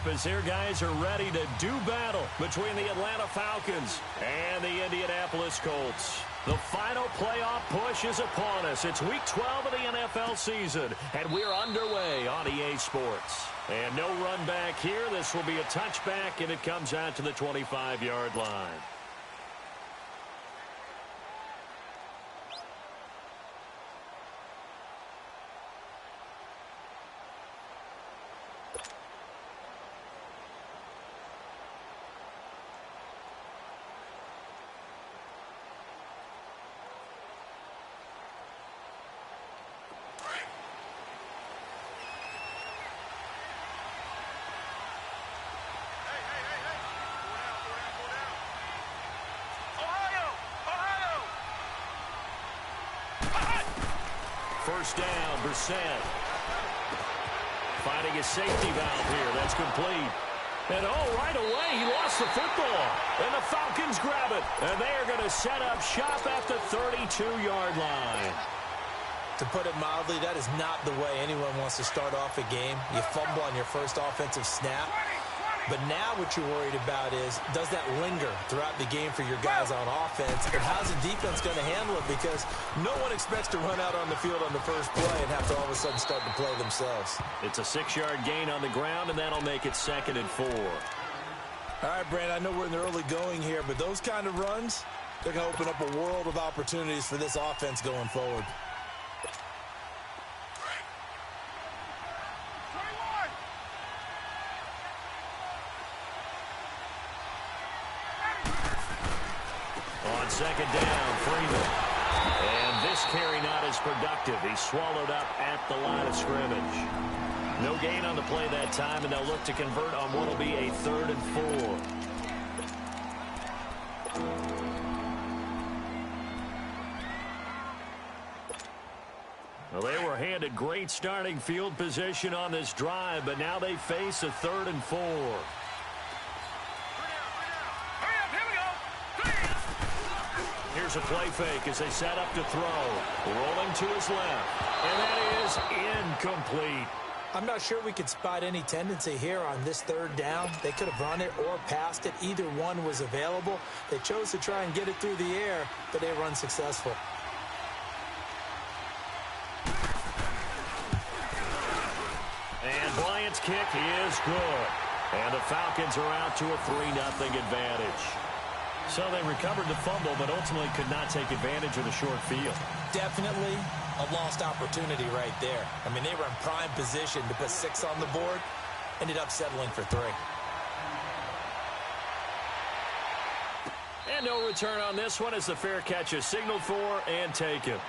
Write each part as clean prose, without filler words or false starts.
as their guys are ready to do battle between the Atlanta Falcons and the Indianapolis Colts. The final playoff push is upon us. It's Week 12 of the NFL season, and we're underway on EA Sports. And no run back here. This will be a touchback, and it comes out to the 25-yard line. First down, Brissett. Finding a safety valve here. That's complete. And, right away, he lost the football. And the Falcons grab it. And they are going to set up shop at the 32-yard line. To put it mildly, that is not the way anyone wants to start off a game. You fumble on your first offensive snap. But now what you're worried about is, does that linger throughout the game for your guys on offense? And how's the defense going to handle it? Because no one expects to run out on the field on the first play and have to all of a sudden start to play themselves. It's a 6-yard gain on the ground, and that'll make it 2nd and 4. All right, Brandon, I know we're in the early going here, but those kind of runs, they're going to open up a world of opportunities for this offense going forward. Second down, Freeman. And this carry not as productive. He's swallowed up at the line of scrimmage. No gain on the play that time, and they'll look to convert on what will be a 3rd and 4. Well, they were handed great starting field position on this drive, but now they face a 3rd and 4. Here's a play fake as they set up to throw. Rolling to his left. And that is incomplete. I'm not sure we could spot any tendency here on this 3rd down. They could have run it or passed it. Either one was available. They chose to try and get it through the air, but they were unsuccessful. And Bryant's kick is good. And the Falcons are out to a 3-0 advantage. So they recovered the fumble, but ultimately could not take advantage of the short field. Definitely a lost opportunity right there. I mean, they were in prime position to put 6 on the board. Ended up settling for 3. And no return on this one as the fair catch is signaled for and taken.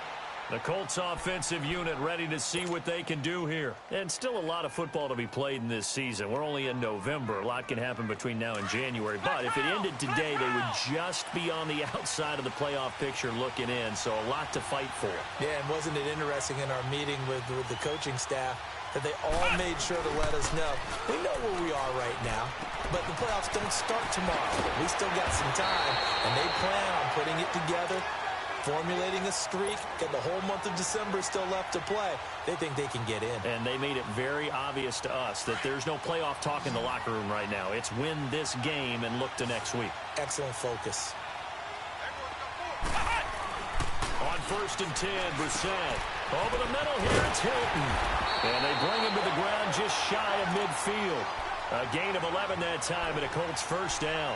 The Colts offensive unit ready to see what they can do here. And still a lot of football to be played in this season. We're only in November. A lot can happen between now and January. But if it ended today, they would just be on the outside of the playoff picture looking in. So a lot to fight for. Yeah, and wasn't it interesting in our meeting with the coaching staff that they all made sure to let us know, we know where we are right now, but the playoffs don't start tomorrow. We still got some time, and they plan on putting it together, formulating a streak, got the whole month of December still left to play. They think they can get in. And they made it very obvious to us that there's no playoff talk in the locker room right now. It's win this game and look to next week. Excellent focus. On 1st and 10, Brissett. Over the middle here, it's Hilton. And they bring him to the ground just shy of midfield. A gain of 11 that time and a Colts first down.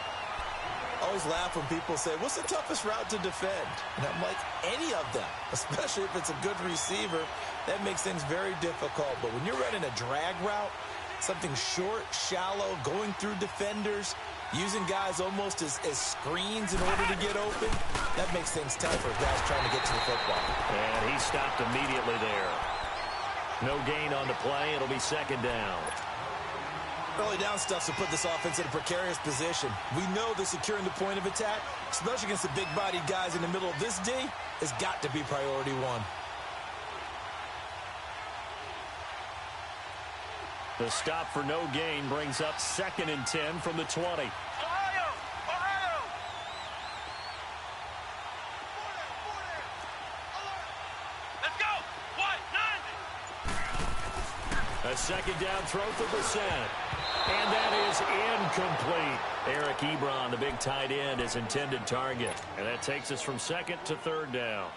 I always laugh when people say, what's the toughest route to defend? And I'm like, any of them, especially if it's a good receiver. That makes things very difficult. But when you're running a drag route, something short, shallow, going through defenders, using guys almost as screens in order to get open, that makes things tough for guys trying to get to the football. And he stopped immediately there. No gain on the play. It'll be 2nd down. Early down stuff to put this offense in a precarious position. We know that securing the point of attack, especially against the big-bodied guys in the middle of this D, has got to be priority 1. The stop for no gain brings up 2nd and 10 from the 20. Ohio! Let's go! What? 90! A 2nd down throw for Brissett. And that Incomplete. Eric Ebron, the big tight end, is intended target. And that takes us from second to third down.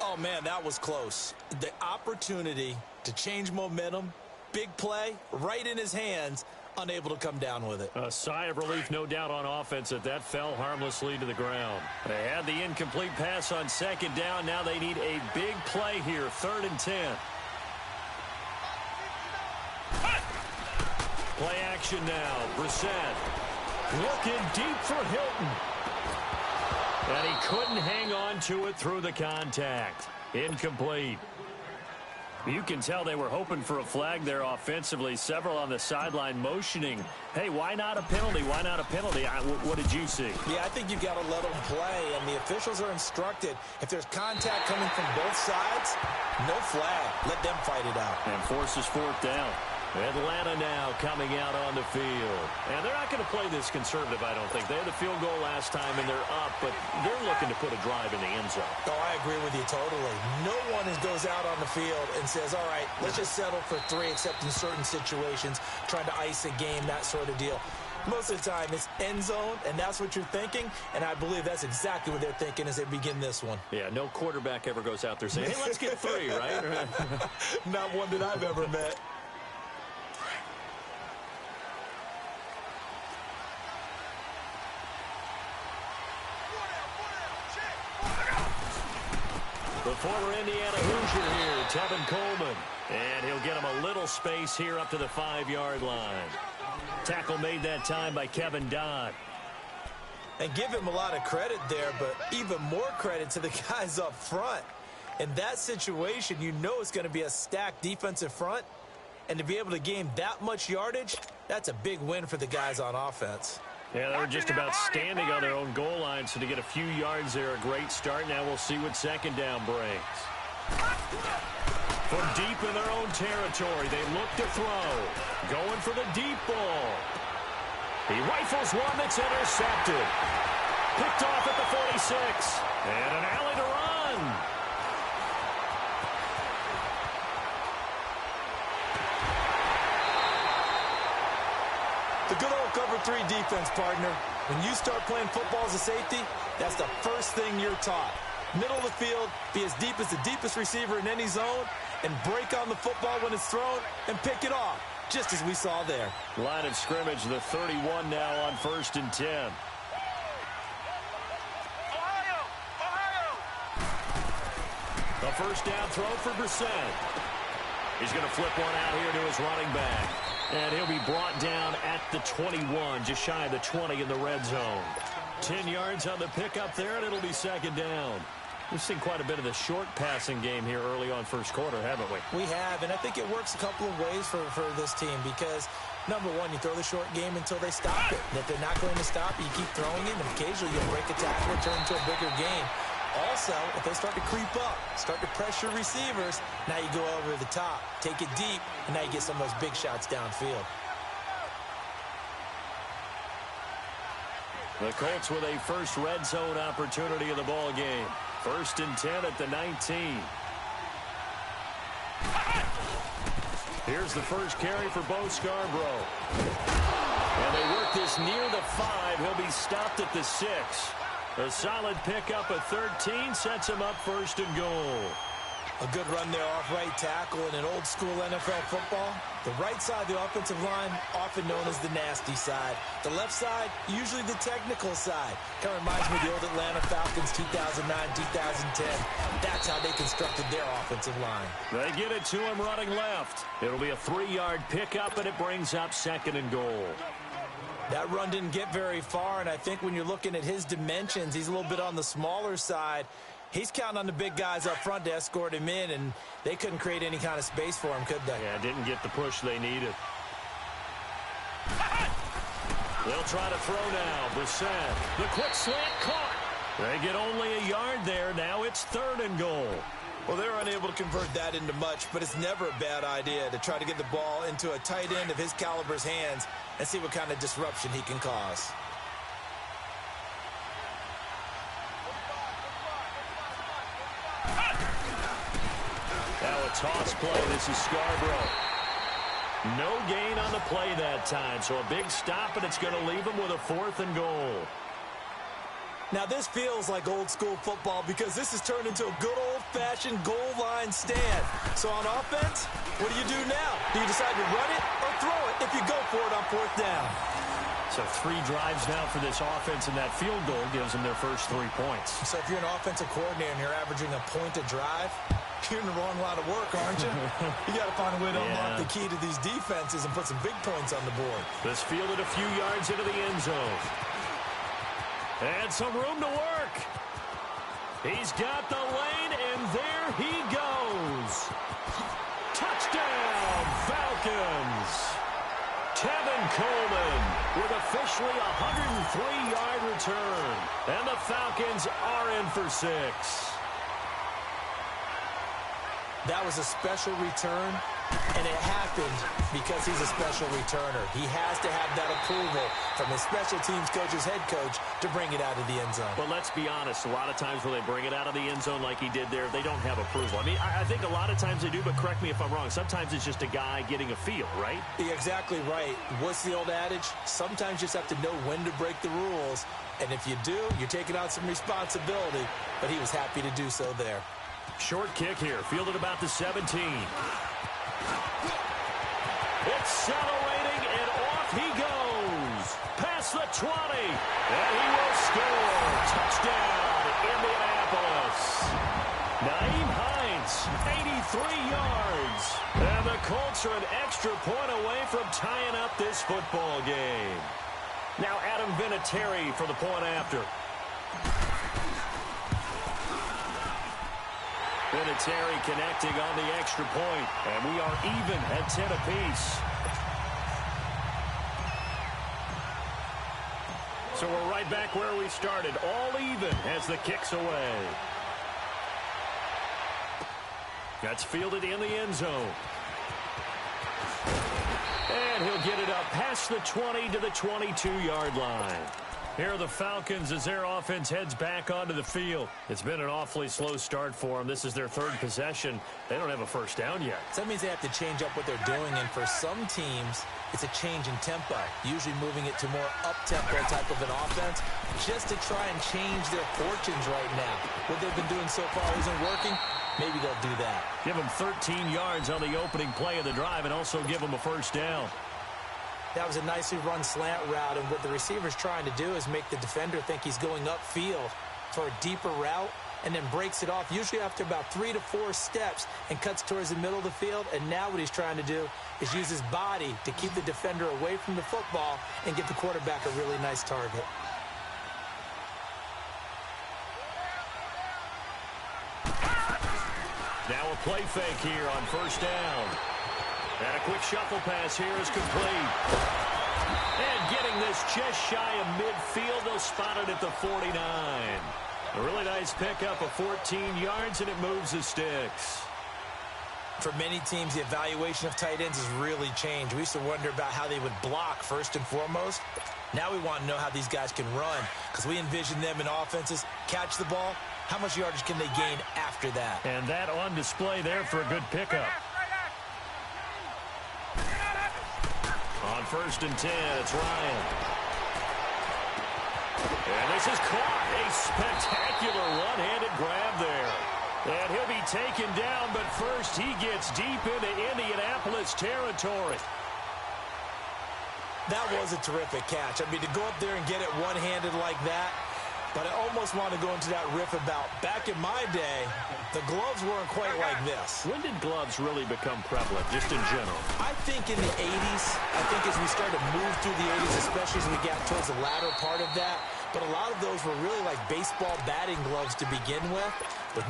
Oh, man, that was close. The opportunity to change momentum, big play, right in his hands, unable to come down with it. A sigh of relief, no doubt, on offense that fell harmlessly to the ground. They had the incomplete pass on second down. Now they need a big play here, 3rd and 10. Play action now. Brissett looking deep for Hilton. And he couldn't hang on to it through the contact. Incomplete. You can tell they were hoping for a flag there offensively. Several on the sideline motioning, hey, why not a penalty? Why not a penalty? What did you see? Yeah, I think you've got to let them play, and the officials are instructed. If there's contact coming from both sides, no flag. Let them fight it out. And forces 4th down. Atlanta now coming out on the field. And they're not going to play this conservative, I don't think. They had the field goal last time, and they're up, but they're looking to put a drive in the end zone. Oh, I agree with you totally. No one goes out on the field and says, all right, let's just settle for 3, except in certain situations, trying to ice a game, that sort of deal. Most of the time, it's end zone, and that's what you're thinking, and I believe that's exactly what they're thinking as they begin this one. Yeah, no quarterback ever goes out there saying, hey, let's get 3, right? Not one that I've ever met. The former Indiana Hoosier here, Tevin Coleman. And he'll get him a little space here up to the 5-yard line. Tackle made that time by Kevin Dodd. And give him a lot of credit there, but even more credit to the guys up front. In that situation, you know it's going to be a stacked defensive front. And to be able to gain that much yardage, that's a big win for the guys on offense. Yeah, they were just about standing on their own goal line, so to get a few yards there, a great start. Now we'll see what second down brings. From deep in their own territory, they look to throw. Going for the deep ball. He rifles one that's intercepted. Picked off at the 46. And an alley to run. The good old cover 3 defense, partner. When you start playing football as a safety, that's the first thing you're taught. Middle of the field, be as deep as the deepest receiver in any zone, and break on the football when it's thrown and pick it off, just as we saw there. Line of scrimmage, the 31 now on 1st and 10. A first down throw for Brissett. He's going to flip one out here to his running back. And he'll be brought down at the 21, just shy of the 20 in the red zone. 10 yards on the pickup there, and it'll be second down. We've seen quite a bit of the short passing game here early on first quarter, haven't we? We have, and I think it works a couple of ways for this team because, number one, you throw the short game until they stop it. And if they're not going to stop it, you keep throwing it, and occasionally you'll break a tackle and turn into a bigger game. Also, if they start to creep up, start to pressure receivers, now you go over the top, take it deep, and now you get some of those big shots downfield. The Colts with a first red zone opportunity of the ball game. 1st and 10 at the 19. Here's the first carry for Bo Scarborough. And they work this near the 5. He'll be stopped at the 6. A solid pickup of 13 sets him up 1st and goal. A good run there off right tackle in an old-school NFL football. The right side of the offensive line, often known as the nasty side. The left side, usually the technical side. Kind of reminds me of the old Atlanta Falcons 2009, 2010. That's how they constructed their offensive line. They get it to him running left. It'll be a 3-yard pickup, and it brings up 2nd and goal. That run didn't get very far, and I think when you're looking at his dimensions, he's a little bit on the smaller side. He's counting on the big guys up front to escort him in, and they couldn't create any kind of space for him, could they? Yeah, didn't get the push they needed. They'll try to throw now. Brissett, the quick slant caught. They get only a yard there. Now it's 3rd and goal. Well, they're unable to convert that into much, but it's never a bad idea to try to get the ball into a tight end of his caliber's hands and see what kind of disruption he can cause. Now a toss play. This is Scarborough. No gain on the play that time, so a big stop, and it's going to leave them with a 4th and goal. Now, this feels like old-school football because this has turned into a good old-fashioned goal line stand. So on offense, what do you do now? Do you decide to run it or throw it if you go for it on 4th down? So 3 drives now for this offense, and that field goal gives them their first 3 points. So if you're an offensive coordinator and you're averaging a point a drive, you're in the wrong line of work, aren't you? You got to find a way to unlock the key to these defenses and put some big points on the board. This fielded a few yards into the end zone. And some room to work. He's got the lane, and there he goes. Touchdown, Falcons. Tevin Coleman with officially a 103-yard return. And the Falcons are in for 6. That was a special return, and it happened because he's a special returner. He has to have that approval from his special teams coach's head coach to bring it out of the end zone. But let's be honest, a lot of times when they bring it out of the end zone like he did there, they don't have approval. I mean, I think a lot of times they do, but correct me if I'm wrong. Sometimes it's just a guy getting a feel, right? You're exactly right. What's the old adage? Sometimes you just have to know when to break the rules, and if you do, you're taking on some responsibility, but he was happy to do so there. Short kick here, fielded about the 17. Accelerating, and off he goes. Past the 20, and he will score. Touchdown, Indianapolis. Naeem Hines, 83 yards. And the Colts are an extra point away from tying up this football game. Now Adam Vinatieri for the point after. Vinatieri connecting on the extra point, and we are even at 10 apiece. So we're right back where we started, all even as the kick's away. That's fielded in the end zone. And he'll get it up past the 20 to the 22-yard line. Here are the Falcons as their offense heads back onto the field. It's been an awfully slow start for them. This is their 3rd possession. They don't have a first down yet. So that means they have to change up what they're doing, and for some teams, it's a change in tempo, usually moving it to more up-tempo type of an offense, just to try and change their fortunes right now. What they've been doing so far isn't working. Maybe they'll do that. Give them 13 yards on the opening play of the drive and also give them a first down. That was a nicely run slant route, and what the receiver's trying to do is make the defender think he's going upfield for a deeper route and then breaks it off, usually after about 3 to 4 steps, and cuts towards the middle of the field. And now what he's trying to do is use his body to keep the defender away from the football and get the quarterback a really nice target. Now a play fake here on first down. And a quick shuffle pass here is complete. And getting this just shy of midfield, they'll spot it at the 49. A really nice pickup of 14 yards, and it moves the sticks. For many teams, the evaluation of tight ends has really changed. We used to wonder about how they would block first and foremost. Now we want to know how these guys can run, because we envision them in offenses catch the ball. How much yardage can they gain after that? And that on display there for a good pickup. On first and 10, it's Ryan. And this is caught. A spectacular one-handed grab there. And he'll be taken down, but first he gets deep into Indianapolis territory. That was a terrific catch. I mean, to go up there and get it one-handed like that, but I almost want to go into that riff about back in my day, the gloves weren't quite like this. When did gloves really become prevalent, just in general? I think in the 80s. I think as we started to move through the 80s, especially as we got towards the latter part of that. But a lot of those were really like baseball batting gloves to begin with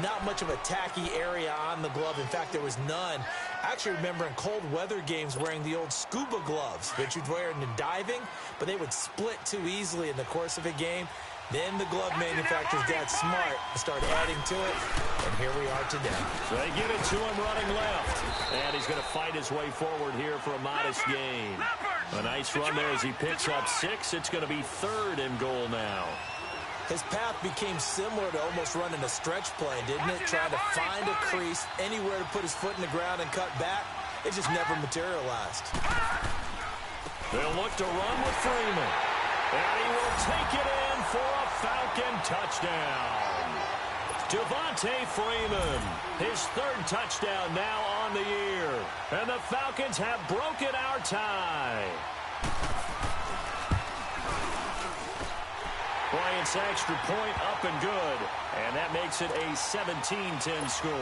not much of a tacky area on the glove. In fact, there was none. I actually remember in cold weather games wearing the old scuba gloves, which you'd wear in diving, but they would split too easily in the course of a game. Then the glove manufacturers got smart and started adding to it, and here we are today. So they give it to him running left, and he's going to fight his way forward here for a modest gain. A nice run there as he picks up 6. It's going to be 3rd and goal now. His path became similar to almost running a stretch play, didn't it? Trying to find a crease, anywhere to put his foot in the ground and cut back. it just never materialized. They'll look to run with Freeman. And he will take it in for a Falcon touchdown. Devontae Freeman, his third touchdown now on the year. And the Falcons have broken our tie. Bryant's extra point up and good. And that makes it a 17-10 score.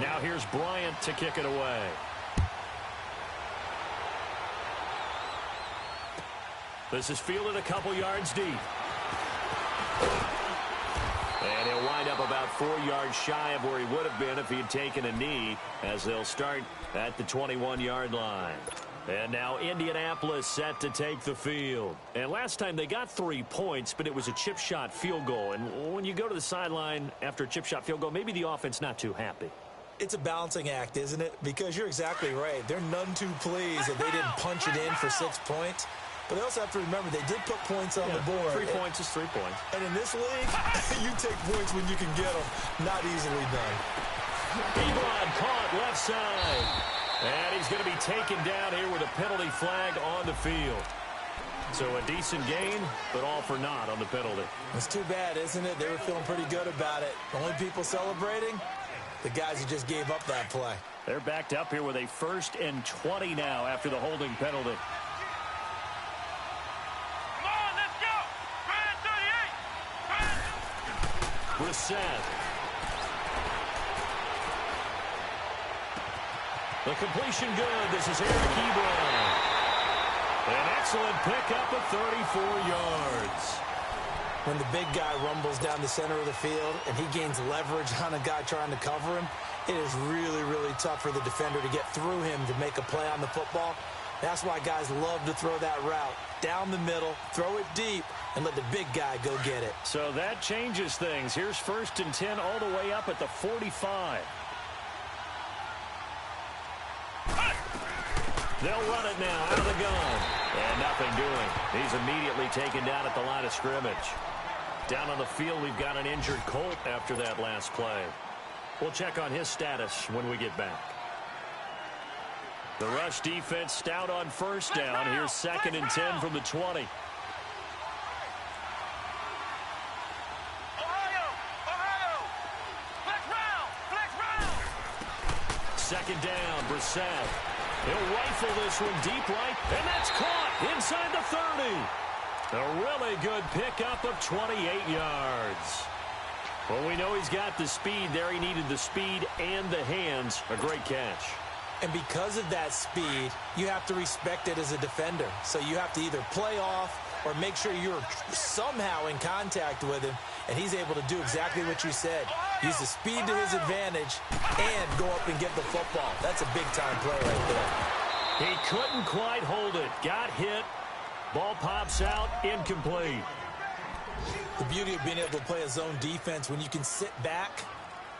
Now here's Bryant to kick it away. This is fielded a couple yards deep. And he'll wind up about 4 yards shy of where he would have been if he had taken a knee, as they'll start at the 21-yard line. And now Indianapolis set to take the field. And last time they got 3 points, but it was a chip shot field goal. And when you go to the sideline after a chip shot field goal, maybe the offense not too happy. It's a balancing act, isn't it? Because you're exactly right. They're none too pleased that they didn't punch it in for 6 points. But they also have to remember they did put points on the board. 3 points is 3 points. And in this league, you take points when you can get them. Not easily done. Ebron caught left side. And he's going to be taken down here with a penalty flag on the field. So a decent gain, but all for naught on the penalty. It's too bad, isn't it? They were feeling pretty good about it. The only people celebrating, the guys who just gave up that play. They're backed up here with a 1st and 20 now after the holding penalty. Brissett. The completion good. This is Eric Ebron. An excellent pickup of 34 yards. When the big guy rumbles down the center of the field and he gains leverage on a guy trying to cover him, it is really, really tough for the defender to get through him to make a play on the football. That's why guys love to throw that route down the middle, throw it deep, and let the big guy go get it. So that changes things. Here's 1st and 10 all the way up at the 45. They'll run it now out of the gun. And nothing doing. He's immediately taken down at the line of scrimmage. Down on the field, we've got an injured Colt after that last play. We'll check on his status when we get back. The rush defense stout on 1st down. Here's 2nd and 10 from the 20. Second down, Brissett. He'll rifle this one deep right, and that's caught inside the 30. A really good pickup of 28 yards. Well, we know he's got the speed there. He needed the speed and the hands. A great catch. And because of that speed, you have to respect it as a defender. So you have to either play off or make sure you're somehow in contact with him, and he's able to do exactly what you said. Use the speed to his advantage and go up and get the football. That's a big-time play right there. He couldn't quite hold it. Got hit. Ball pops out. Incomplete. The beauty of being able to play a zone defense when you can sit back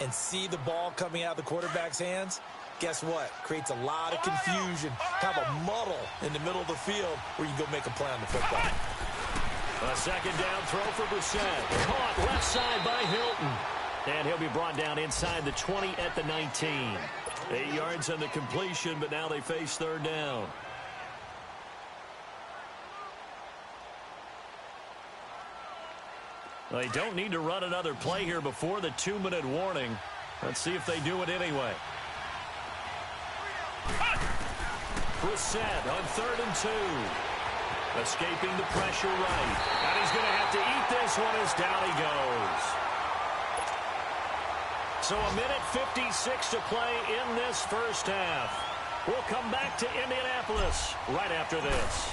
and see the ball coming out of the quarterback's hands, guess what? Creates a lot of confusion, kind of a muddle in the middle of the field where you can go make a play on the football. A second down throw for Brissett. Caught left side by Hilton. And he'll be brought down inside the 20 at the 19. 8 yards on the completion, but now they face 3rd down. They don't need to run another play here before the 2-minute warning. Let's see if they do it anyway. Brissett on 3rd and 2. Escaping the pressure right. And he's going to have to eat this one as down he goes. So a minute 56 to play in this 1st half. We'll come back to Indianapolis right after this.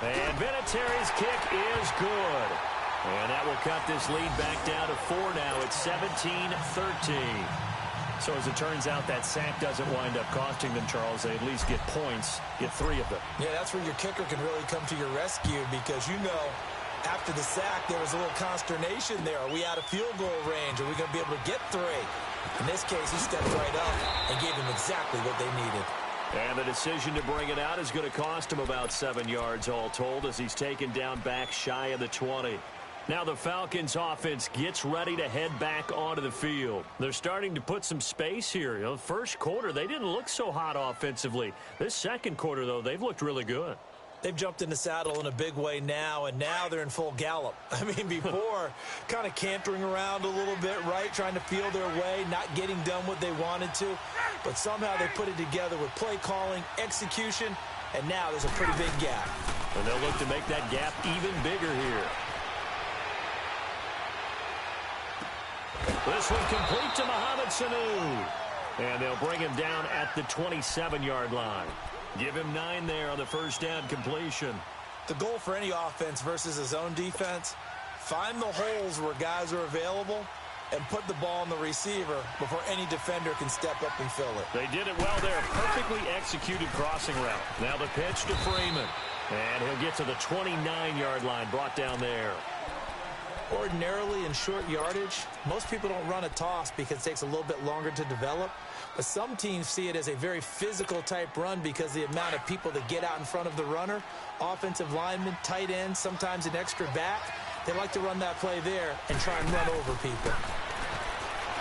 And Vinatieri's kick is good. And that will cut this lead back down to 4 now. It's 17-13. So as it turns out, that sack doesn't wind up costing them, Charles. They at least get points, get 3 of them. Yeah, that's where your kicker can really come to your rescue because, you know, after the sack, there was a little consternation there. Are we out of field goal range? Are we going to be able to get 3? In this case, he stepped right up and gave them exactly what they needed. And the decision to bring it out is going to cost him about 7 yards all told as he's taken down back shy of the 20. Now the Falcons offense gets ready to head back onto the field. They're starting to put some space here. You know, first quarter, they didn't look so hot offensively. This second quarter, though, they've looked really good. They've jumped in the saddle in a big way now, and now they're in full gallop. I mean, before, kind of cantering around a little bit, right, trying to feel their way, not getting done what they wanted to. But somehow they put it together with play calling, execution, and now there's a pretty big gap. And they'll look to make that gap even bigger here. This one complete to Mohamed Sanu. And they'll bring him down at the 27-yard line. Give him 9 there on the first down completion. The goal for any offense versus a zone defense, find the holes where guys are available and put the ball on the receiver before any defender can step up and fill it. They did it well there. Perfectly executed crossing route. Now the pitch to Freeman. And he'll get to the 29-yard line, brought down there. Ordinarily in short yardage, most people don't run a toss because it takes a little bit longer to develop. But some teams see it as a very physical type run because the amount of people that get out in front of the runner, offensive linemen, tight ends, sometimes an extra back, they like to run that play there and try and run over people.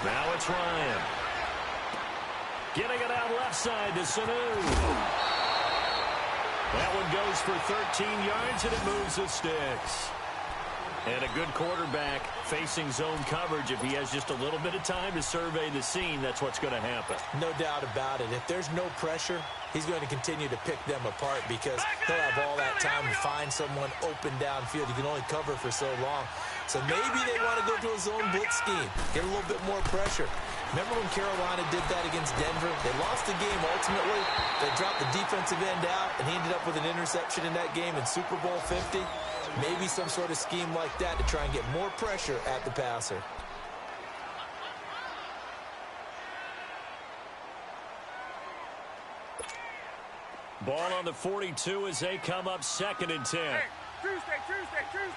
Now it's Ryan. Getting it out left side to Sanu. That one goes for 13 yards and it moves the sticks. And a good quarterback facing zone coverage. If he has just a little bit of time to survey the scene, that's what's going to happen. No doubt about it. If there's no pressure, he's going to continue to pick them apart because he'll have all that time to find someone open downfield. You can only cover for so long. So maybe they want to go to a zone blitz scheme, get a little bit more pressure. Remember when Carolina did that against Denver? They lost the game ultimately. They dropped the defensive end out, and he ended up with an interception in that game in Super Bowl 50. Maybe some sort of scheme like that to try and get more pressure at the passer. Ball on the 42 as they come up 2nd and 10. Hey, Tuesday.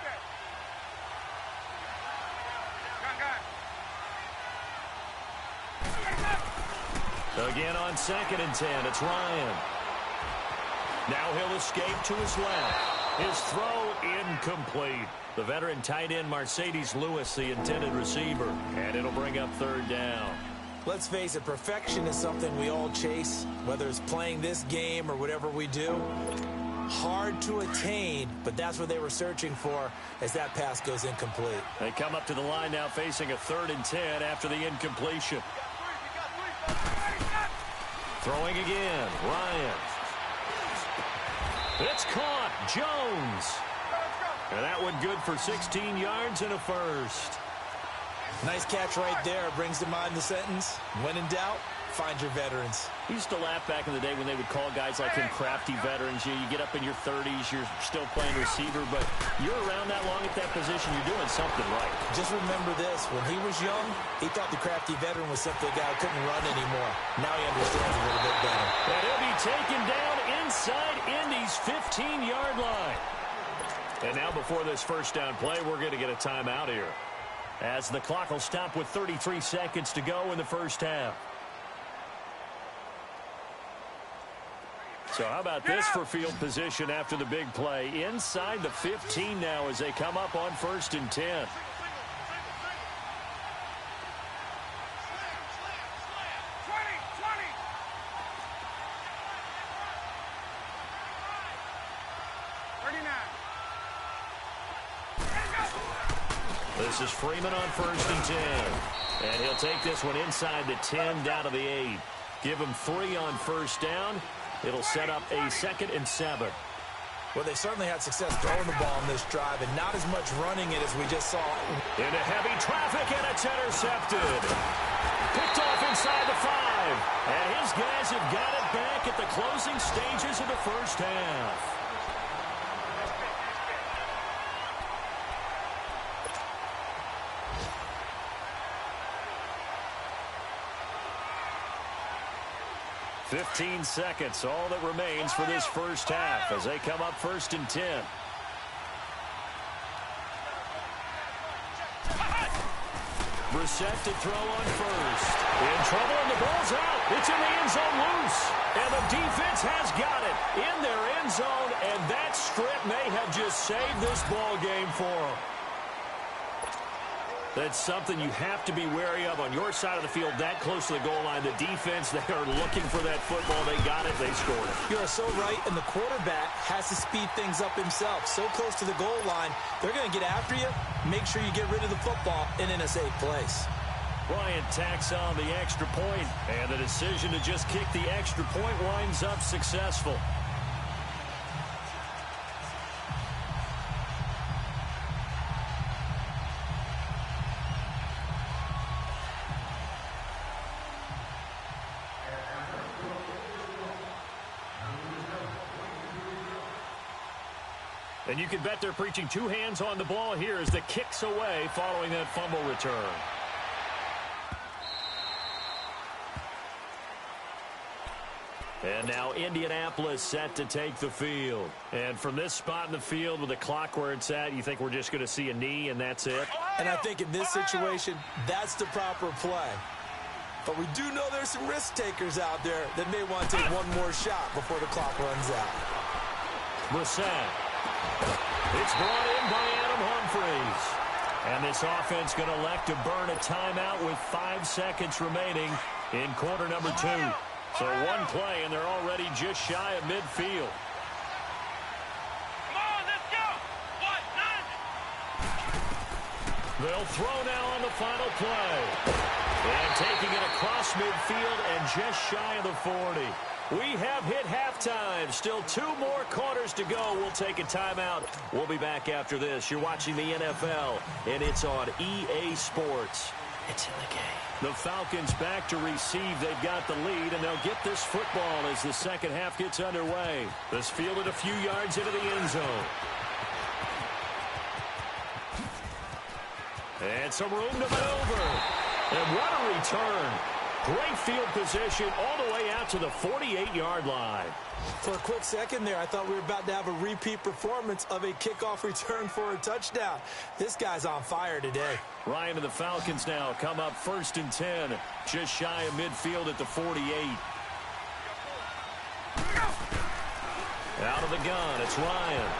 Again on 2nd and 10, it's Ryan. Now he'll escape to his left. His throw incomplete. The veteran tight end Mercedes Lewis, the intended receiver. And it'll bring up 3rd down. Let's face it, perfection is something we all chase, whether it's playing this game or whatever we do. Hard to attain, but that's what they were searching for as that pass goes incomplete. They come up to the line now facing a 3rd and 10 after the incompletion. Throwing again, Ryan. It's caught, Jones. And that one good for 16 yards and a first. Nice catch right there. Brings to mind the sentence, when in doubt, find your veterans. We used to laugh back in the day when they would call guys like him crafty veterans. You get up in your 30s, you're still playing receiver, but you're around that long at that position, you're doing something right. Just remember this, when he was young, he thought the crafty veteran was simply a guy who couldn't run anymore. Now he understands a little bit better. And he'll be taken down inside Indy's 15-yard line. And now before this first down play, we're going to get a timeout here, as the clock will stop with 33 seconds to go in the first half. So how about this for field position after the big play? Inside the 15 now as they come up on 1st and 10. This is Freeman on 1st and 10. And he'll take this one inside the 10 down to the 8. Give him 3 on first down. It'll set up a 2nd and 7. Well, they certainly had success throwing the ball in this drive and not as much running it as we just saw. Into heavy traffic, and it's intercepted. Picked off inside the 5. And his guys have got it back at the closing stages of the first half. "15 seconds, all that remains for this first half as they come up 1st and 10. Brissett to throw on first. In trouble, and the ball's out. It's in the end zone loose. And the defense has got it in their end zone, and that strip may have just saved this ball game for them. That's something you have to be wary of on your side of the field, that close to the goal line. The defense, they are looking for that football. They got it. They scored it. You are so right, and the quarterback has to speed things up himself. So close to the goal line, they're going to get after you. Make sure you get rid of the football and in a safe place. Bryant tacks on the extra point, and the decision to just kick the extra point winds up successful. And you can bet they're preaching two hands on the ball here as the kick's away following that fumble return. And now Indianapolis set to take the field. And from this spot in the field with the clock where it's at, you think we're just going to see a knee and that's it? And I think in this situation, that's the proper play. But we do know there's some risk takers out there that may want to take one more shot before the clock runs out. Brissett. It's brought in by Adam Humphries. And this offense going to elect to burn a timeout with 5 seconds remaining in quarter number 2. So one play, and they're already just shy of midfield. Come on, let's go. What? None. They'll throw now on the final play. And taking it across midfield and just shy of the 40. We have hit halftime. Still 2 more quarters to go. We'll take a timeout. We'll be back after this. You're watching the NFL, and it's on EA Sports. It's in the game. The Falcons back to receive. They've got the lead, and they'll get this football as the second half gets underway. This fielded a few yards into the end zone. And some room to maneuver. And what a return. Great field position all the way out to the 48-yard line. For a quick second there, I thought we were about to have a repeat performance of a kickoff return for a touchdown. This guy's on fire today. Ryan and the Falcons now come up 1st and 10, just shy of midfield at the 48. Out of the gun, it's Ryan.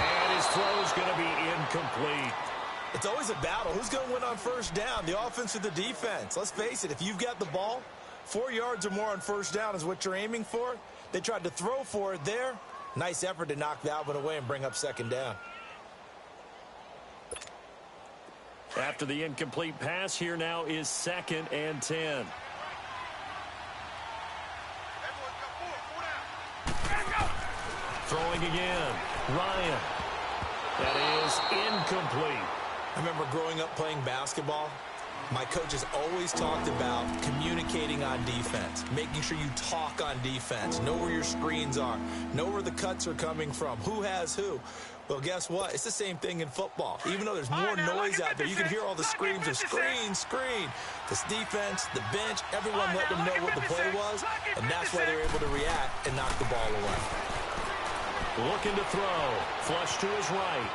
And his throw's going to be incomplete. It's always a battle. Who's going to win on first down, the offense or the defense? Let's face it, if you've got the ball, 4 yards or more on first down is what you're aiming for. They tried to throw for it there. Nice effort to knock that one away and bring up second down. After the incomplete pass, here now is 2nd and 10. Throwing again. Ryan. That is incomplete. I remember growing up playing basketball. My coaches always talked about communicating on defense, making sure you talk on defense, know where your screens are, know where the cuts are coming from, who has who. Well, guess what? It's the same thing in football. Even though there's more noise out there, you can hear all the screams of screen, screen. This defense, the bench, everyone let them know what the play was, and that's why they're able to react and knock the ball away. Looking to throw. Flush to his right.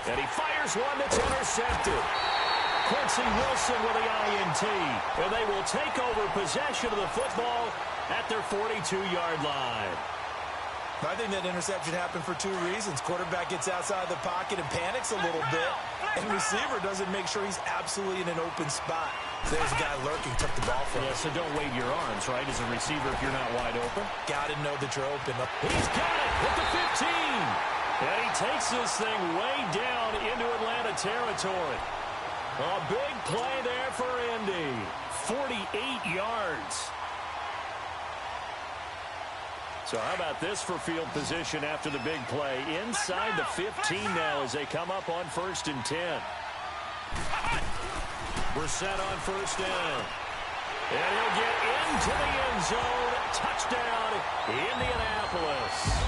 And he fires one that's intercepted. Quincy Wilson with the INT. And they will take over possession of the football at their 42-yard line. I think that interception happened for 2 reasons. Quarterback gets outside the pocket and panics a little bit. And receiver doesn't make sure he's absolutely in an open spot. So there's a guy lurking, took the ball from him. Yeah, so don't wave your arms, right, as a receiver if you're not wide open. Got to know that you're open. He's got it at the 15. And he takes this thing way down into Atlanta territory. A big play there for Indy. 48 yards. So how about this for field position after the big play? Inside the 15 now as they come up on 1st and 10. Brissett on first down. And he'll get into the end zone. Touchdown, Indianapolis.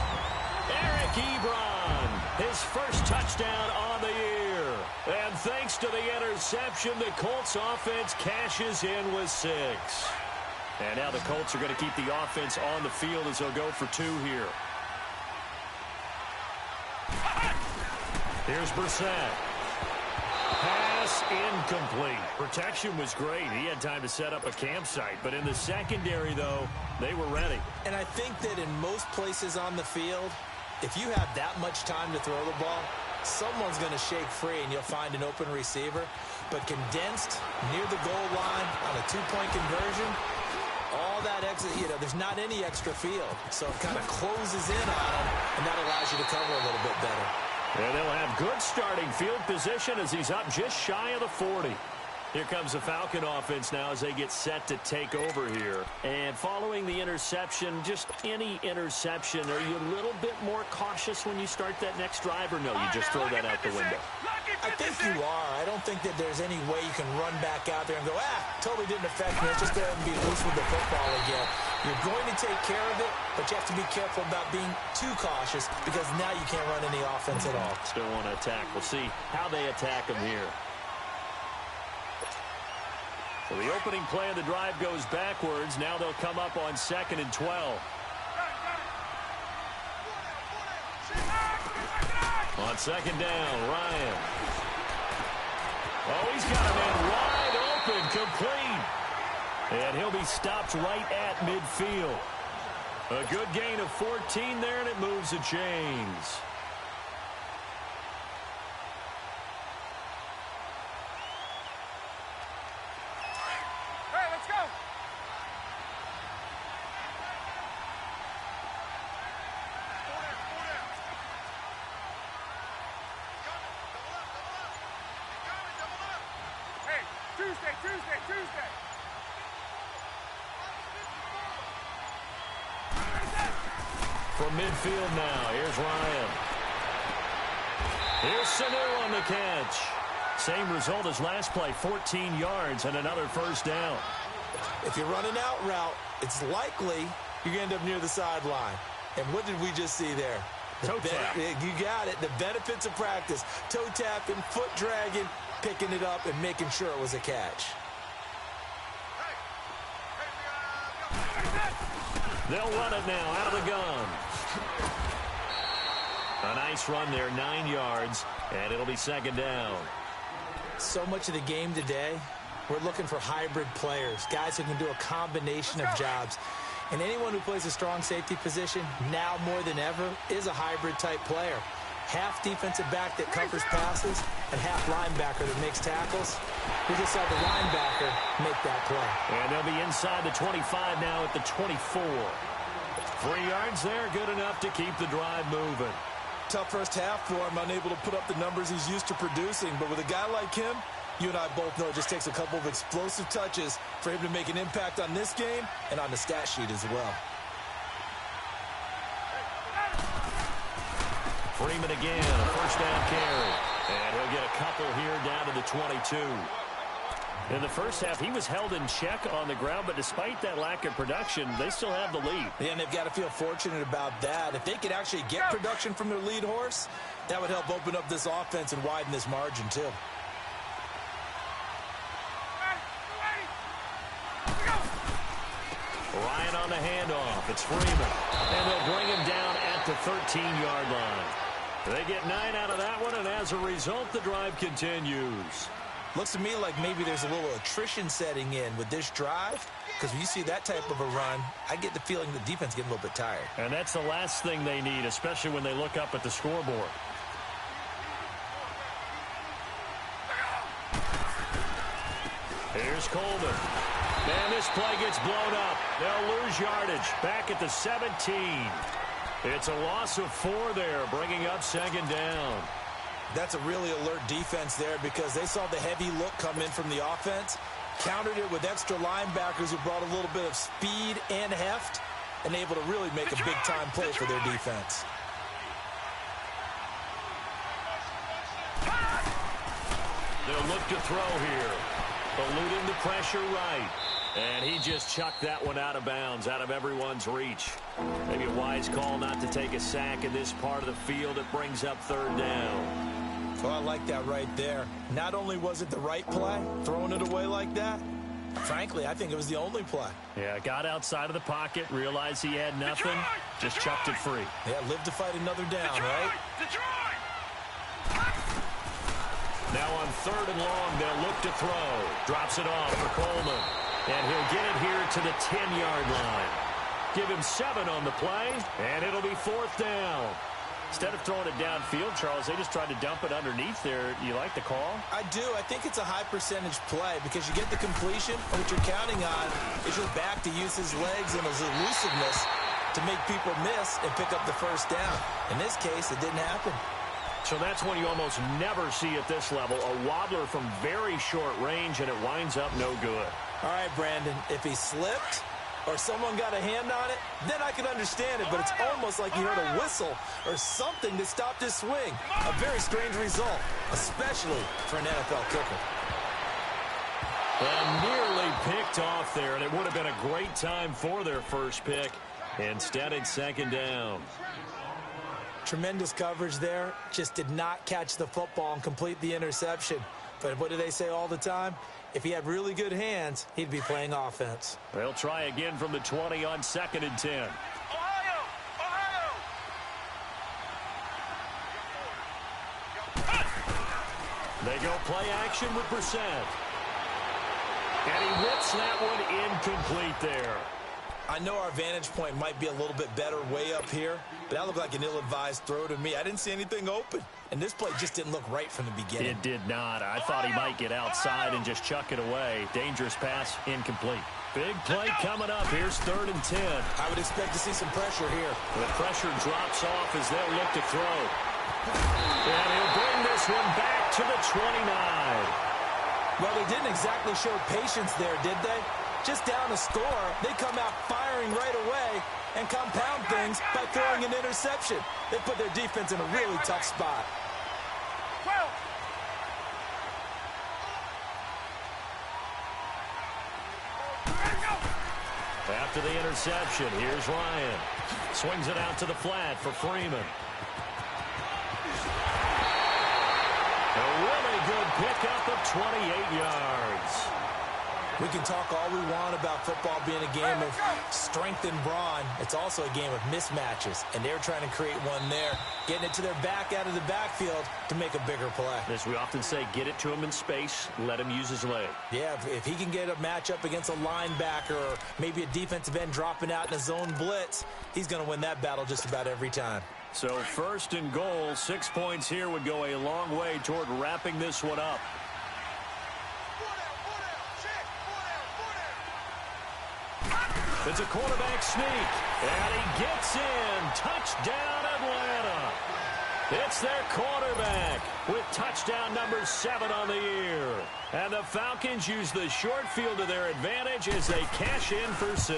Eric Ebron, his first touchdown on the year. And thanks to the interception, the Colts offense cashes in with 6. And now the Colts are going to keep the offense on the field as they'll go for 2 here. Here's Brissett. Incomplete. Protection was great. He had time to set up a campsite. But in the secondary, though, they were ready. And I think that in most places on the field, if you have that much time to throw the ball, someone's going to shake free and you'll find an open receiver. But condensed near the goal line on a two-point conversion, all that exit, there's not any extra field. So it kind of closes in on them, and that allows you to cover a little bit better. And they'll have good starting field position as he's up just shy of the 40. Here comes the Falcon offense now as they get set to take over here. And following the interception, just any interception, are you a little bit more cautious when you start that next drive, or no, you just throw that out the window? I think you are. I don't think that there's any way you can run back out there and go, totally didn't affect me. Let's just go ahead and be loose with the football again. You're going to take care of it, but you have to be careful about being too cautious because now you can't run any offense at all. Still want to attack. We'll see how they attack them here. So the opening play of the drive goes backwards. Now they'll come up on 2nd and 12. On 2nd down, Ryan. Oh, he's got him in wide open, complete. And he'll be stopped right at midfield. A good gain of 14 there, and it moves the chains. Hey, let's go. Hey, Tuesday. From midfield now, here's Ryan. Here's Sanu on the catch. Same result as last play, 14 yards and another first down. If you're running out route, it's likely you're going to end up near the sideline. And what did we just see there? Toe tap. You got it. The benefits of practice. Toe tapping, foot dragging, picking it up, and making sure it was a catch. They'll run it now out of the gun. A nice run there, 9 yards, and it'll be 2nd down. So much of the game today, we're looking for hybrid players, guys who can do a combination of jobs. And anyone who plays a strong safety position, now more than ever, is a hybrid type player. Half defensive back that covers passes and half linebacker that makes tackles. We just saw the linebacker make that play. And they'll be inside the 25 now at the 24. 3 yards there, good enough to keep the drive moving. Tough first half for him, unable to put up the numbers he's used to producing. But with a guy like him, you and I both know it just takes a couple of explosive touches for him to make an impact on this game and on the stat sheet as well. Freeman again, a first down carry. And he'll get a couple here down to the 22. In the first half, he was held in check on the ground, but despite that lack of production, they still have the lead. Yeah, and they've got to feel fortunate about that. If they could actually get production from their lead horse, that would help open up this offense and widen this margin, too. Ryan on the handoff. It's Freeman. And they'll bring him down at the 13-yard line. They get 9 out of that one, and as a result, the drive continues. Looks to me like maybe there's a little attrition setting in with this drive, because when you see that type of a run, I get the feeling the defense getting a little bit tired. And that's the last thing they need, especially when they look up at the scoreboard. Here's Coleman. And this play gets blown up. They'll lose yardage back at the 17. It's a loss of 4 there, bringing up 2nd down. That's a really alert defense there because they saw the heavy look come in from the offense, countered it with extra linebackers who brought a little bit of speed and heft, and able to really make a big-time play for their defense. They'll look to throw here. Eluding the pressure right. And he just chucked that one out of bounds, out of everyone's reach. Maybe a wise call not to take a sack in this part of the field. It brings up 3rd down. Well, I like that right there. Not only was it the right play, throwing it away like that, frankly, I think it was the only play. Yeah, got outside of the pocket, realized he had nothing, just chucked it free. Yeah, live to fight another down, right? Now on 3rd and long, they'll look to throw. Drops it off for Coleman. And he'll get it here to the 10-yard line. Give him 7 on the play, and it'll be 4th down. Instead of throwing it downfield, Charles, they just tried to dump it underneath there. You like the call? I do. I think it's a high-percentage play because you get the completion, and what you're counting on is your back to use his legs and his elusiveness to make people miss and pick up the first down. In this case, it didn't happen. So that's when you almost never see at this level a wobbler from very short range, and it winds up no good. All right, Brandon, if he slipped or someone got a hand on it, then I can understand it, but it's almost like you heard a whistle or something that stopped his swing. A very strange result, especially for an NFL kicker. And nearly picked off there, and it would have been a great time for their first pick. Instead, it's 2nd down. Tremendous coverage there. Just did not catch the football and complete the interception. But what do they say all the time? If he had really good hands, he'd be playing offense. They'll try again from the 20 on 2nd and 10. Ohio! They go play action with Brissett. And he whips that one incomplete there. I know our vantage point might be a little bit better way up here, but that looked like an ill-advised throw to me. I didn't see anything open, and this play just didn't look right from the beginning. It did not. I thought he might get outside and just chuck it away. Dangerous pass, incomplete. Big play coming up. Here's 3rd and 10. I would expect to see some pressure here. The pressure drops off as they'll look to throw. And he'll bring this one back to the 29. Well, they didn't exactly show patience there, did they? Just down a score, they come out firing right away and compound things by throwing an interception. They put their defense in a really tough spot. 12. After the interception, here's Ryan. Swings it out to the flat for Freeman. A really good pickup of 28 yards. We can talk all we want about football being a game of strength and brawn. It's also a game of mismatches, and they're trying to create one there, getting it to their back out of the backfield to make a bigger play. As we often say, get it to him in space, let him use his leg. Yeah, if he can get a matchup against a linebacker or maybe a defensive end dropping out in a zone blitz, he's going to win that battle just about every time. So 1st and goal, 6 points here would go a long way toward wrapping this one up. It's a quarterback sneak, and he gets in. Touchdown, Atlanta. It's their quarterback with touchdown number 7 on the year. And the Falcons use the short field to their advantage as they cash in for 6.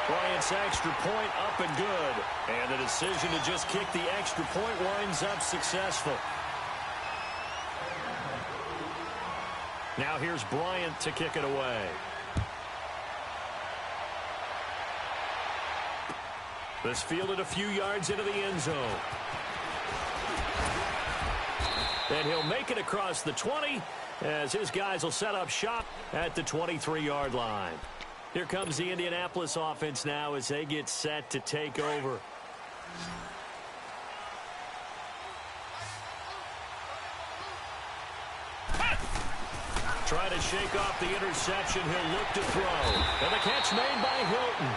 Bryant's extra point up and good. And the decision to just kick the extra point winds up successful. Now here's Bryant to kick it away. This fielded a few yards into the end zone. And he'll make it across the 20 as his guys will set up shop at the 23-yard line. Here comes the Indianapolis offense now as they get set to take over. Try to shake off the interception. He'll look to throw. And the catch made by Hilton.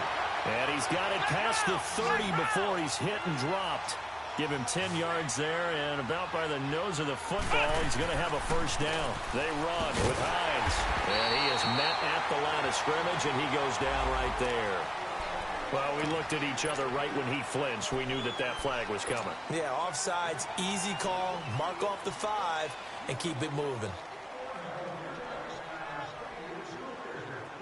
And he's got it past the 30 before he's hit and dropped. Give him 10 yards there, and about by the nose of the football, he's going to have a first down. They run with Hines. And he is met at the line of scrimmage, and he goes down right there. Well, we looked at each other right when he flinched. We knew that that flag was coming. Yeah, offsides, easy call, mark off the 5, and keep it moving.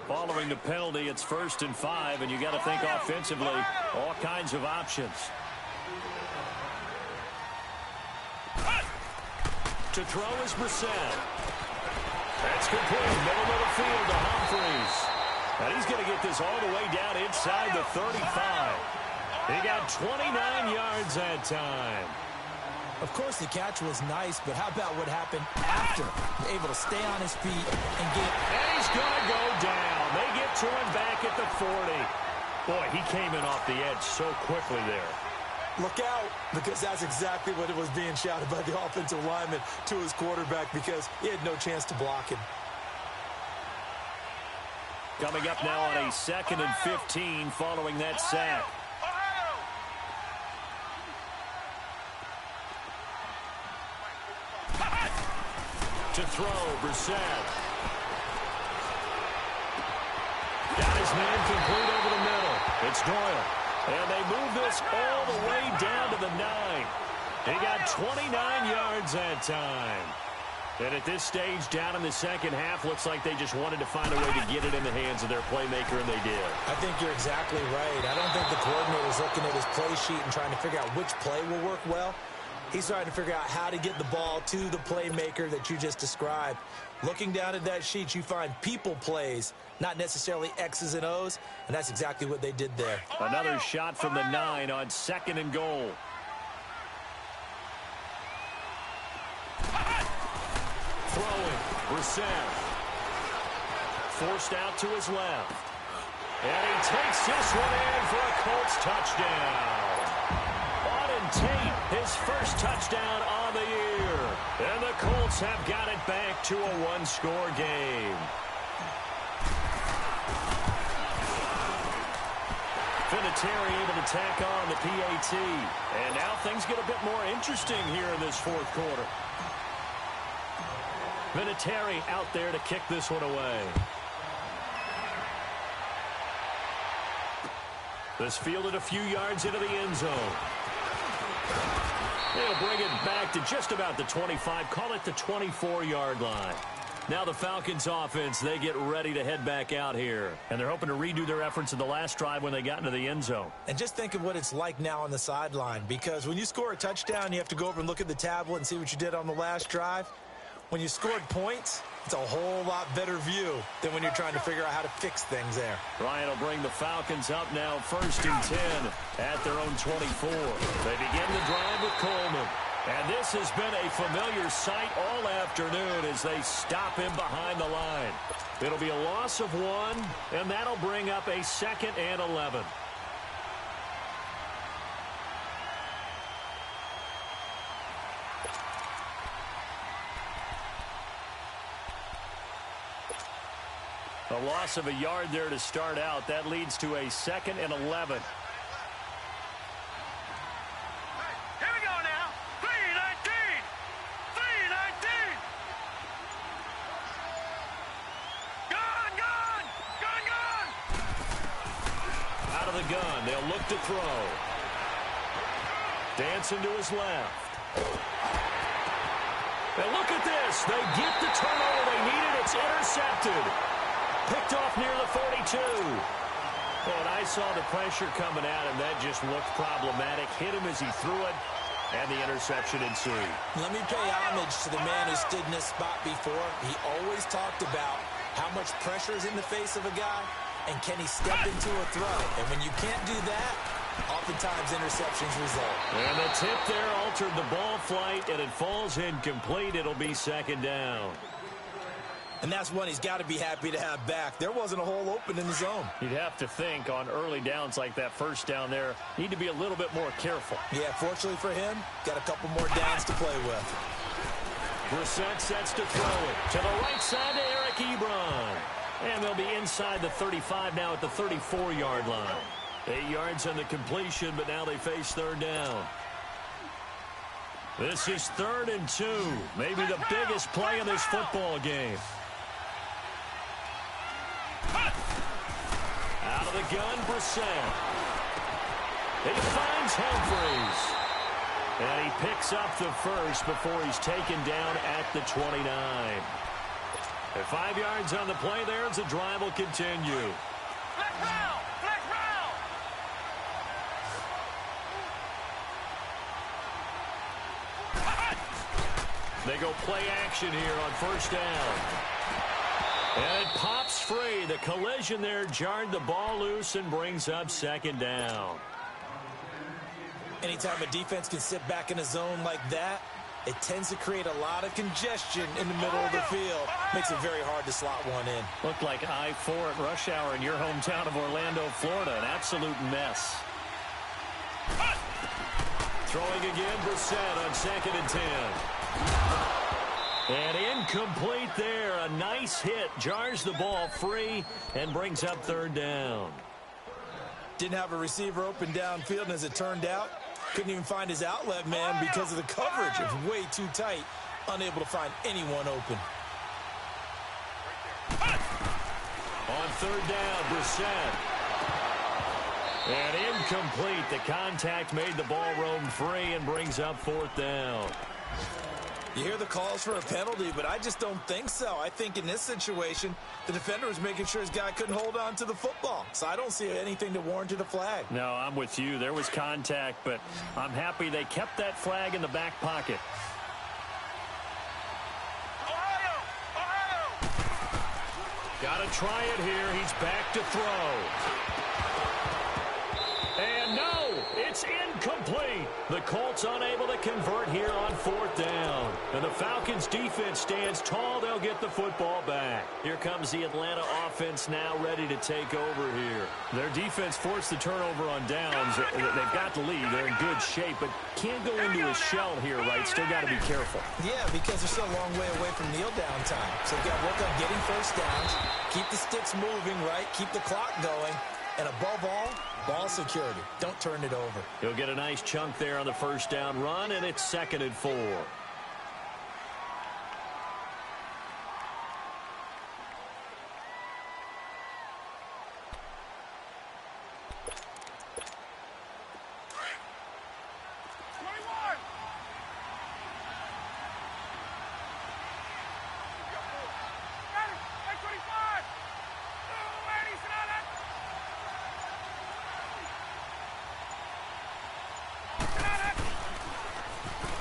Following the penalty, it's 1st and 5, and you got to think offensively, all kinds of options. To throw is Brissett. That's complete. Middle of the field to Humphries. And he's going to get this all the way down inside the 35. He got 29 yards that time. Of course, the catch was nice, but how about what happened after? Able to stay on his feet and get... And he's going to go down. They get to him back at the 40. Boy, he came in off the edge so quickly there. Look out, because that's exactly what it was being shouted by the offensive lineman to his quarterback because he had no chance to block him. Coming up now on a 2nd and 15 following that sack. To throw, Brissett. Got his man complete over the middle. It's Doyle. And they move this all the way down to the 9. He got 29 yards that time. And at this stage, down in the second half, looks like they just wanted to find a way to get it in the hands of their playmaker, and they did. I think you're exactly right. I don't think the coordinator's looking at his play sheet and trying to figure out which play will work well. He's trying to figure out how to get the ball to the playmaker that you just described. Looking down at that sheet, you find people plays, not necessarily X's and O's, and that's exactly what they did there. Another shot from the 9 on 2nd and goal. Throwing, Brissett. Forced out to his left. And he takes this one in for a Colts touchdown. Tate, his first touchdown on the year. And the Colts have got it back to a one-score game. Vinatieri able to tack on the PAT. And now things get a bit more interesting here in this fourth quarter. Vinatieri out there to kick this one away. This fielded a few yards into the end zone. They'll bring it back to just about the 25, call it the 24-yard line. Now the Falcons offense, they get ready to head back out here. And they're hoping to redo their efforts in the last drive when they got into the end zone. And just think of what it's like now on the sideline, because when you score a touchdown, you have to go over and look at the tablet and see what you did on the last drive. When you scored points, it's a whole lot better view than when you're trying to figure out how to fix things there. Ryan will bring the Falcons up now 1st and 10 at their own 24. They begin the drive with Coleman. And this has been a familiar sight all afternoon as they stop him behind the line. It'll be a loss of 1, and that'll bring up a 2nd and 11. A loss of a yard there to start out. That leads to a 2nd and 11. Here we go now. 3-19. 3-19. Gone. Out of the gun. They'll look to throw. Dancing to his left. And look at this. They get the turnover they needed. It's intercepted. Picked off near the 42. And I saw the pressure coming at him. That just looked problematic. Hit him as he threw it, and the interception ensued. Let me pay homage to the man who stood in this spot before. He always talked about how much pressure is in the face of a guy, and can he step into a throw. And when you can't do that, oftentimes interceptions result. And the tip there altered the ball flight, and it falls incomplete. It'll be 2nd down. And that's one he's got to be happy to have back. There wasn't a hole open in the zone. You'd have to think on early downs like that first down there, need to be a little bit more careful. Yeah, fortunately for him, got a couple more downs to play with. Brissett sets to throw it to the right side to Eric Ebron. And they'll be inside the 35 now at the 34-yard line. 8 yards on the completion, but now they face 3rd down. This is 3rd and 2. Maybe the biggest play of this football game. Out of the gun, Brissett. He finds Humphries. And he picks up the first before he's taken down at the 29. At 5 yards on the play there, as the drive will continue. Flex round. They go play action here on 1st down. And it pops free. The collision there jarred the ball loose and brings up 2nd down. Anytime a defense can sit back in a zone like that, it tends to create a lot of congestion in the middle of the field. Makes it very hard to slot one in. Looked like I-4 at rush hour in your hometown of Orlando, Florida. An absolute mess. Throwing again, Brissett on 2nd and 10. And incomplete there. A nice hit. Jars the ball free and brings up 3rd down. Didn't have a receiver open downfield, and as it turned out, couldn't even find his outlet man because of the coverage. It was way too tight. Unable to find anyone open. On 3rd down, Brissett. And incomplete. The contact made the ball roam free and brings up 4th down. You hear the calls for a penalty, but I just don't think so. I think in this situation, the defender was making sure his guy couldn't hold on to the football. So I don't see anything to warrant a flag. No, I'm with you. There was contact, but I'm happy they kept that flag in the back pocket. Got to try it here. He's back to throw. And no, it's incomplete. The Colts unable to convert here on 4th down. And the Falcons defense stands tall. They'll get the football back. Here comes the Atlanta offense now ready to take over here. Their defense forced the turnover on downs. They've got the lead. They're in good shape, but can't go into a shell here, right? Still got to be careful. Yeah, because they're still a long way away from kneel down time. So you've got to work on getting first downs, keep the sticks moving, right? Keep the clock going. And above all, ball security. Don't turn it over. He'll get a nice chunk there on the 1st down run, and it's 2nd and 4.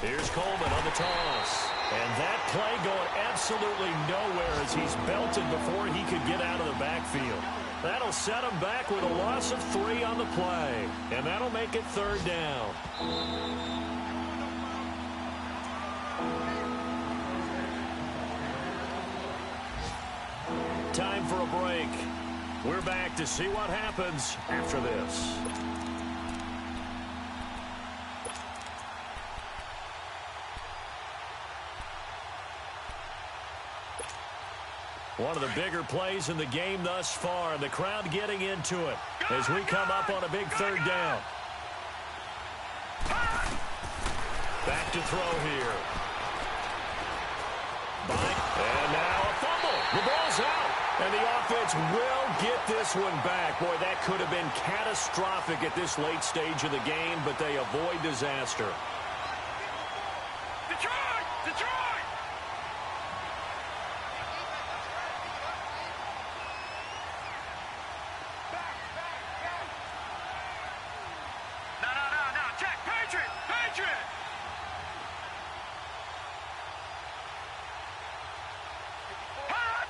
Here's Coleman on the toss. And that play going absolutely nowhere as he's belted before he could get out of the backfield. That'll set him back with a loss of 3 on the play. And that'll make it 3rd down. Time for a break. We're back to see what happens after this. One of the bigger plays in the game thus far. The crowd getting into it as we come up on a big 3rd down. Back to throw here. And now a fumble. The ball's out. And the offense will get this one back. Boy, that could have been catastrophic at this late stage of the game, but they avoid disaster. Detroit! Detroit! No. Check. Patriot! Patriot! Hot!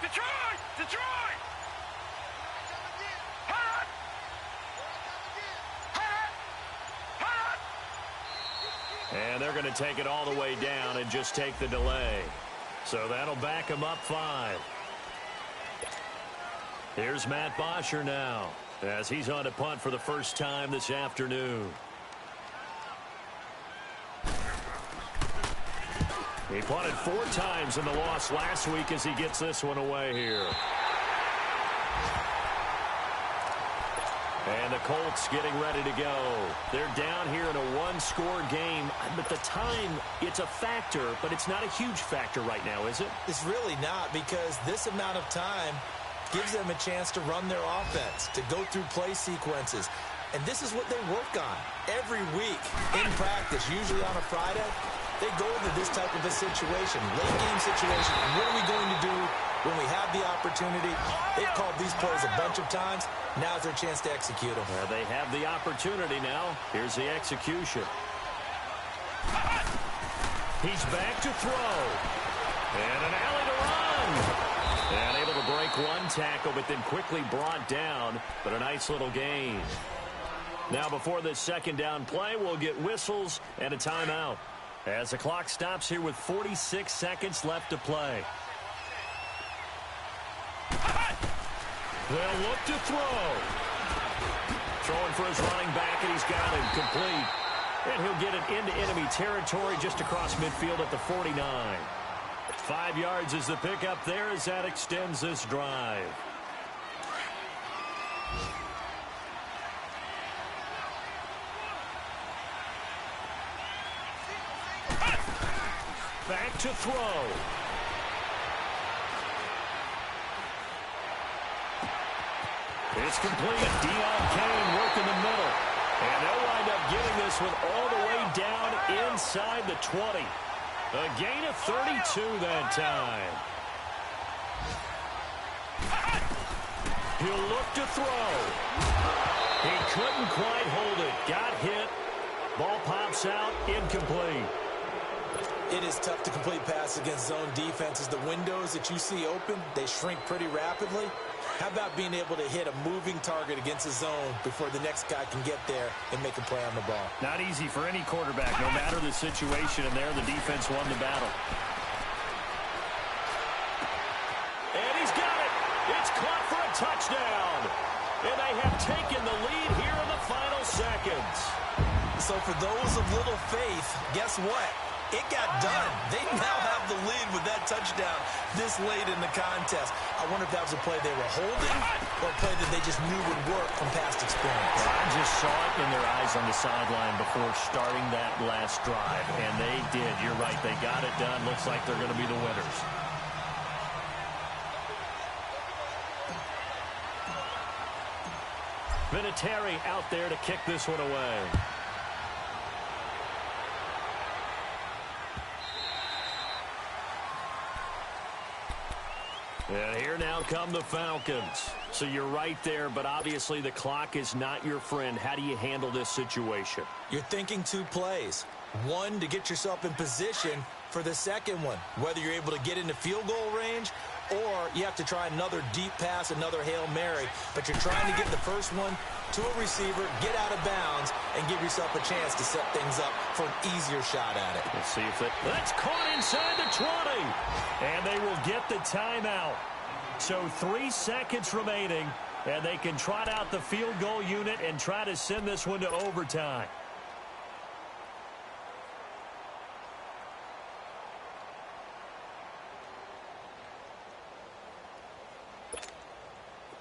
Detroit! Detroit! Hot! Hot! And they're going to take it all the way down and just take the delay. So that'll back them up 5. Here's Matt Bosher now as he's on to punt for the first time this afternoon. He punted 4 times in the loss last week as he gets this one away here. And the Colts getting ready to go. They're down here in a 1-score game. But the time, it's a factor, but it's not a huge factor right now, is it? It's really not, because this amount of time gives them a chance to run their offense, to go through play sequences. And this is what they work on every week in practice, usually on a Friday. They go into this type of a situation, late game situation. What are we going to do when we have the opportunity? They've called these plays a bunch of times. Now's their chance to execute them. Well, they have the opportunity now. Here's the execution. He's back to throw. And an alley to run. And able to break one tackle, but then quickly brought down. But a nice little gain. Now, before this 2nd down play, we'll get whistles and a timeout as the clock stops here with 46 seconds left to play. They'll look to throw. throwing for his running back, and he's got him complete. And he'll get it into enemy territory just across midfield at the 49. 5 yards is the pickup there as that extends this drive. Back to throw. It's complete. Deion Kane working the middle. And they'll wind up getting this one all the way down inside the 20. A gain of 32 that time. He'll look to throw. He couldn't quite hold it. Got hit. Ball pops out. Incomplete. It is tough to complete passes against zone defenses. The windows that you see open, they shrink pretty rapidly. How about being able to hit a moving target against a zone before the next guy can get there and make a play on the ball? Not easy for any quarterback, no matter the situation, and there the defense won the battle. And he's got it. It's caught for a touchdown. And they have taken the lead here in the final seconds. So for those of little faith, guess what? It got done. They now have the lead with that touchdown this late in the contest. I wonder if that was a play they were holding or a play that they just knew would work from past experience. I just saw it in their eyes on the sideline before starting that last drive, and they did. You're right. They got it done. Looks like they're going to be the winners. Vinatieri out there to kick this one away. And here now come the Falcons. So you're right there, but obviously the clock is not your friend. How do you handle this situation? You're thinking two plays. One, to get yourself in position for the second one, whether you're able to get into field goal range or you have to try another deep pass, another Hail Mary. But you're trying to get the first one to a receiver, get out of bounds, and give yourself a chance to set things up for an easier shot at it. Let's see if that's caught inside the 20. And they will get the timeout. So 3 seconds remaining, and they can trot out the field goal unit and try to send this one to overtime.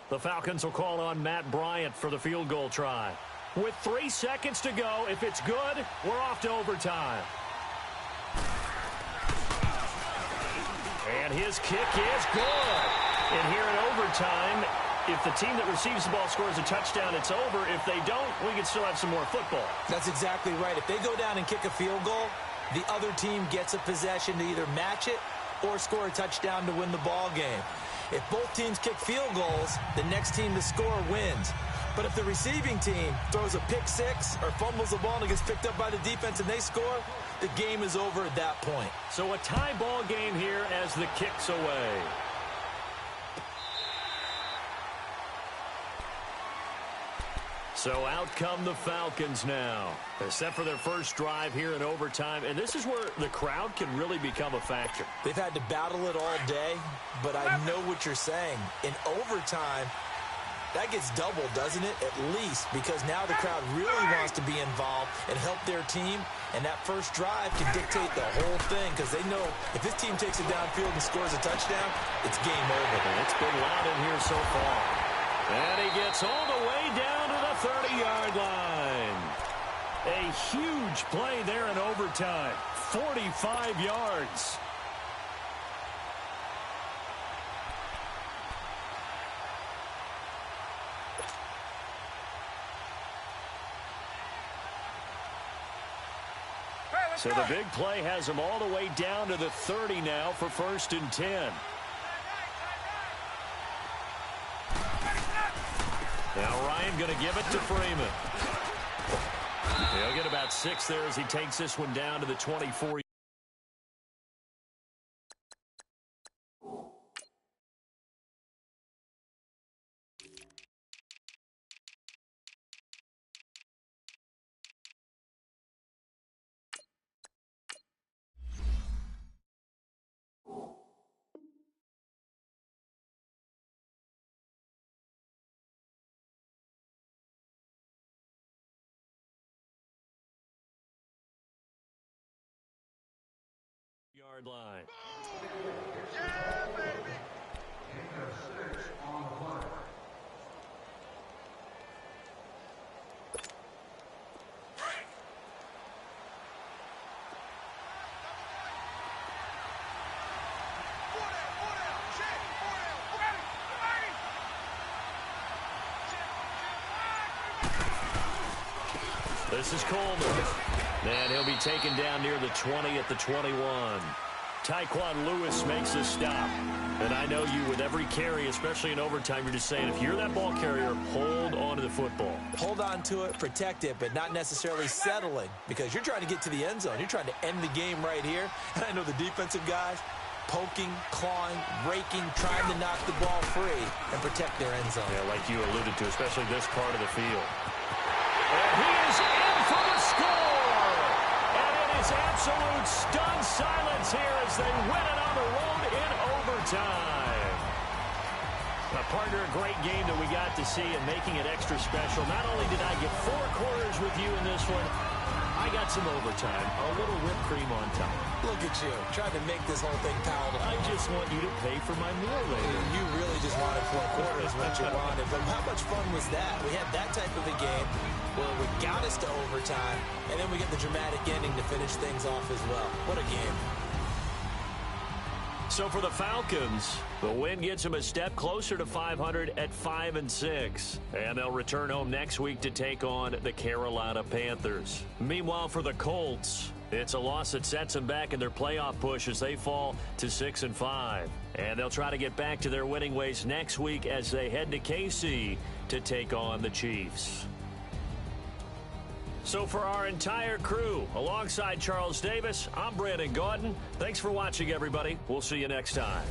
The Falcons will call on Matt Bryant for the field goal try. With 3 seconds to go, if it's good, we're off to overtime. And his kick is good. And here in overtime, if the team that receives the ball scores a touchdown, it's over. If they don't, we can still have some more football. That's exactly right. If they go down and kick a field goal, the other team gets a possession to either match it or score a touchdown to win the ball game. If both teams kick field goals, the next team to score wins. But if the receiving team throws a pick six or fumbles the ball and it gets picked up by the defense and they score, the game is over at that point. So a tie ball game here as the kick's away. So out come the Falcons now. They're set for their first drive here in overtime, and this is where the crowd can really become a factor. They've had to battle it all day, but I know what you're saying. In overtime, that gets doubled, doesn't it? At least, because now the crowd really wants to be involved and help their team, and that first drive can dictate the whole thing because they know if this team takes it downfield and scores a touchdown, it's game over. It's been loud in here so far. And he gets all the way down to the 30-yard line. A huge play there in overtime. 45 yards. So the big play has him all the way down to the 30 now for 1st and 10. Now Ryan going to give it to Freeman. He'll get about 6 there as he takes this one down to the 24. 40-yard line. Yeah, baby. This is Coleman. And he'll be taken down near the 20 at the 21. Tyquan Lewis makes the stop. And I know you, with every carry, especially in overtime, you're just saying, if you're that ball carrier, hold on to the football. Hold on to it, protect it, but not necessarily settling, because you're trying to get to the end zone. You're trying to end the game right here. And I know the defensive guys poking, clawing, raking, trying to knock the ball free and protect their end zone. Yeah, like you alluded to, especially this part of the field. And he is in for the score! And it is absolute stunned silence here as they win it on the road in overtime. A partner, a great game that we got to see and making it extra special. Not only did I get 4 quarters with you in this one, I got some overtime, a little whipped cream on top. Look at you, trying to make this whole thing palatable. I just want you to pay for my meal later. You really just wanted 4 quarters, what you wanted. But how much fun was that? We had that type of a game where we got us to overtime, and then we get the dramatic ending to finish things off as well. What a game. So for the Falcons, the win gets them a step closer to 500 at 5-6. And they'll return home next week to take on the Carolina Panthers. Meanwhile, for the Colts, it's a loss that sets them back in their playoff push as they fall to 6-5. And they'll try to get back to their winning ways next week as they head to KC to take on the Chiefs. So for our entire crew, alongside Charles Davis, I'm Brandon Gaudin. Thanks for watching, everybody. We'll see you next time.